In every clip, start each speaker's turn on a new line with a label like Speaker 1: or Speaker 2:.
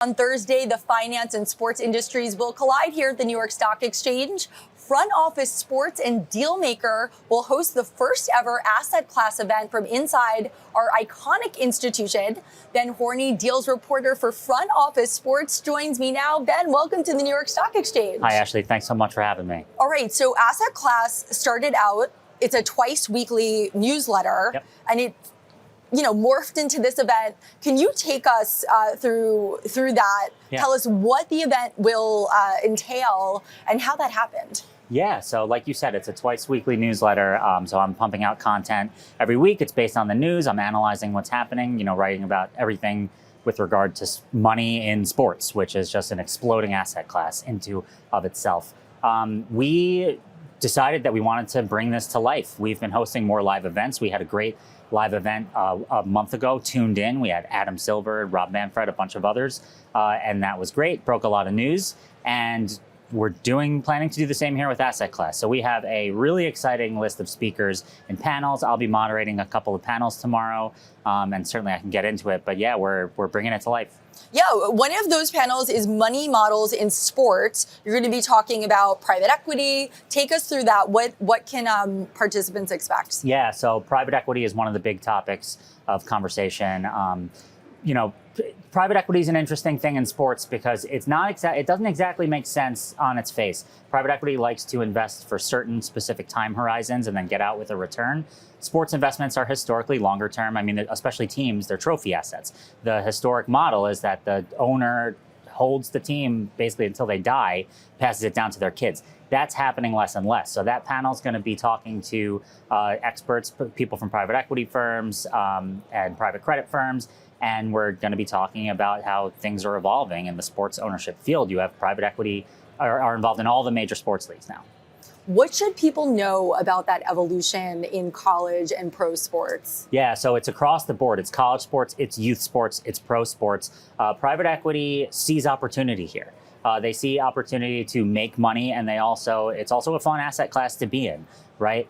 Speaker 1: On Thursday, the finance and sports industries will collide here at the New York Stock Exchange. Front Office Sports and Dealmaker will host the first ever asset class event from inside our iconic institution. Ben Horney, deals reporter for Front Office Sports, joins me now. Ben, welcome to the New York Stock Exchange.
Speaker 2: Hi, Ashley. Thanks so much for having me.
Speaker 1: All right, so asset class started out, it's a twice weekly newsletter,
Speaker 2: Yep.
Speaker 1: and it morphed into this event. Can you take us through that?
Speaker 2: Yeah.
Speaker 1: Tell us what the event will entail and how that happened.
Speaker 2: Yeah, so like you said, it's a twice weekly newsletter. So I'm pumping out content every week. It's based on the news. I'm analyzing what's happening, writing about everything with regard to money in sports, which is just an exploding asset class into of itself. We decided that we wanted to bring this to life. We've been hosting more live events. We had a great live event a month ago, Tuned In. We had Adam Silver, Rob Manfred, a bunch of others, and that was great, broke a lot of news, and we're planning to do the same here with asset class. So we have a really exciting list of speakers and panels. I'll be moderating a couple of panels tomorrow, and certainly I can get into it, but yeah, we're bringing it to life.
Speaker 1: Yeah, one of those panels is money models in sports. You're going to be talking about private equity. Take us through that. What can participants expect?
Speaker 2: Yeah, so private equity is one of the big topics of conversation. Private equity is an interesting thing in sports because it doesn't exactly make sense on its face. Private equity likes to invest for certain specific time horizons and then get out with a return. Sports investments are historically longer term. I mean, especially teams, they're trophy assets. The historic model is that the owner holds the team basically until they die, passes it down to their kids. That's happening less and less. So that panel is going to be talking to experts, people from private equity firms and private credit firms. And we're going to be talking about how things are evolving in the sports ownership field. You have private equity are involved in all the major sports leagues now.
Speaker 1: What should people know about that evolution in college and pro sports?
Speaker 2: Yeah, so it's across the board. It's college sports, it's youth sports, it's pro sports. Private equity sees opportunity here. They see opportunity to make money, and it's also a fun asset class to be in, right?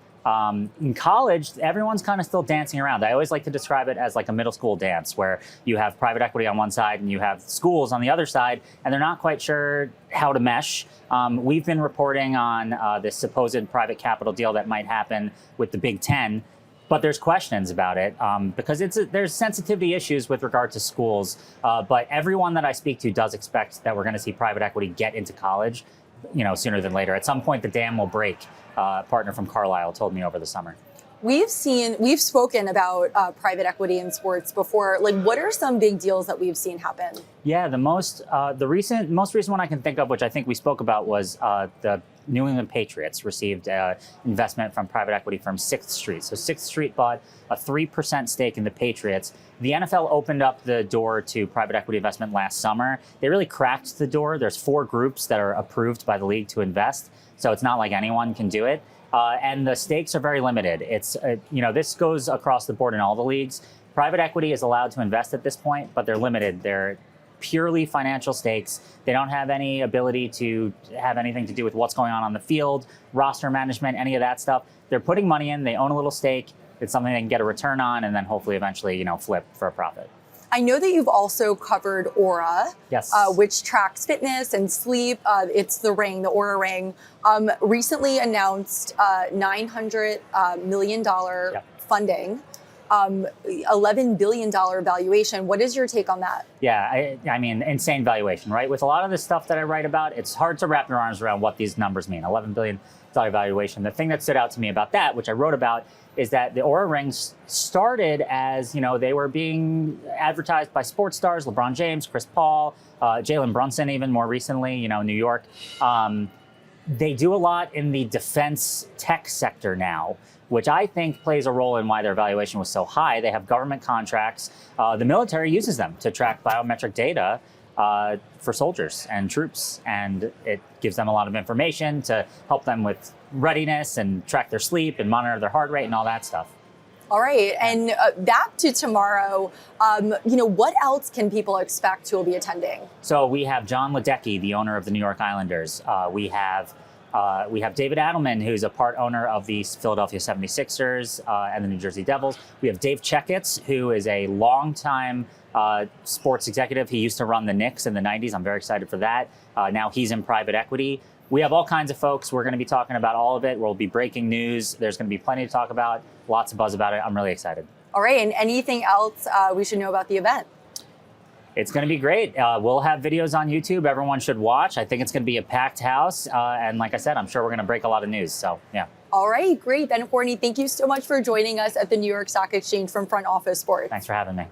Speaker 2: In college, everyone's kind of still dancing around. I always like to describe it as like a middle school dance where you have private equity on one side and you have schools on the other side, and they're not quite sure how to mesh. We've been reporting on this supposed private capital deal that might happen with the Big Ten, but there's questions about it because there's sensitivity issues with regard to schools. But everyone that I speak to does expect that we're going to see private equity get into college, sooner than later. At some point, the dam will break. A partner from Carlisle told me over the summer.
Speaker 1: We've spoken about private equity in sports before. Like, what are some big deals that we've seen happen?
Speaker 2: Yeah, the most recent one I can think of, which I think we spoke about, was the New England Patriots received investment from private equity firm Sixth Street. So Sixth Street bought a 3% stake in the Patriots. The NFL opened up the door to private equity investment last summer. They really cracked the door. There's 4 groups that are approved by the league to invest. So it's not like anyone can do it. And the stakes are very limited. It's, this goes across the board in all the leagues. Private equity is allowed to invest at this point, but they're limited. They're purely financial stakes. They don't have any ability to have anything to do with what's going on the field, roster management, any of that stuff. They're putting money in, they own a little stake. It's something they can get a return on and then hopefully eventually, flip for a profit.
Speaker 1: I know that you've also covered Oura,
Speaker 2: yes,
Speaker 1: which tracks fitness and sleep. It's the ring, the Oura ring. Recently announced $900 million funding, $11 billion valuation. What is your take on that?
Speaker 2: Yeah, I mean, insane valuation, right? With a lot of the stuff that I write about, it's hard to wrap your arms around what these numbers mean. $11 billion valuation. The thing that stood out to me about that, which I wrote about, is that the Oura rings started as, they were being advertised by sports stars, LeBron James, Chris Paul, Jalen Brunson, even more recently, New York. They do a lot in the defense tech sector now, which I think plays a role in why their valuation was so high. They have government contracts. The military uses them to track biometric data for soldiers and troops, and it gives them a lot of information to help them with readiness and track their sleep and monitor their heart rate and all that stuff.
Speaker 1: All right, and back to tomorrow, what else can people expect who will be attending?
Speaker 2: So we have John Ledecky, the owner of the New York Islanders. We have We have David Adelman, who's a part owner of the Philadelphia 76ers and the New Jersey Devils. We have Dave Checketts, who is a longtime sports executive. He used to run the Knicks in the 90s. I'm very excited for that. Now he's in private equity. We have all kinds of folks. We're going to be talking about all of it. We'll be breaking news. There's going to be plenty to talk about, lots of buzz about it. I'm really excited.
Speaker 1: All right, and anything else we should know about the event?
Speaker 2: It's going to be great. We'll have videos on YouTube. Everyone should watch. I think it's going to be a packed house. And like I said, I'm sure we're going to break a lot of news. So, yeah.
Speaker 1: All right, great. Ben Courtney, thank you so much for joining us at the New York Stock Exchange from Front Office Sports.
Speaker 2: Thanks for having me.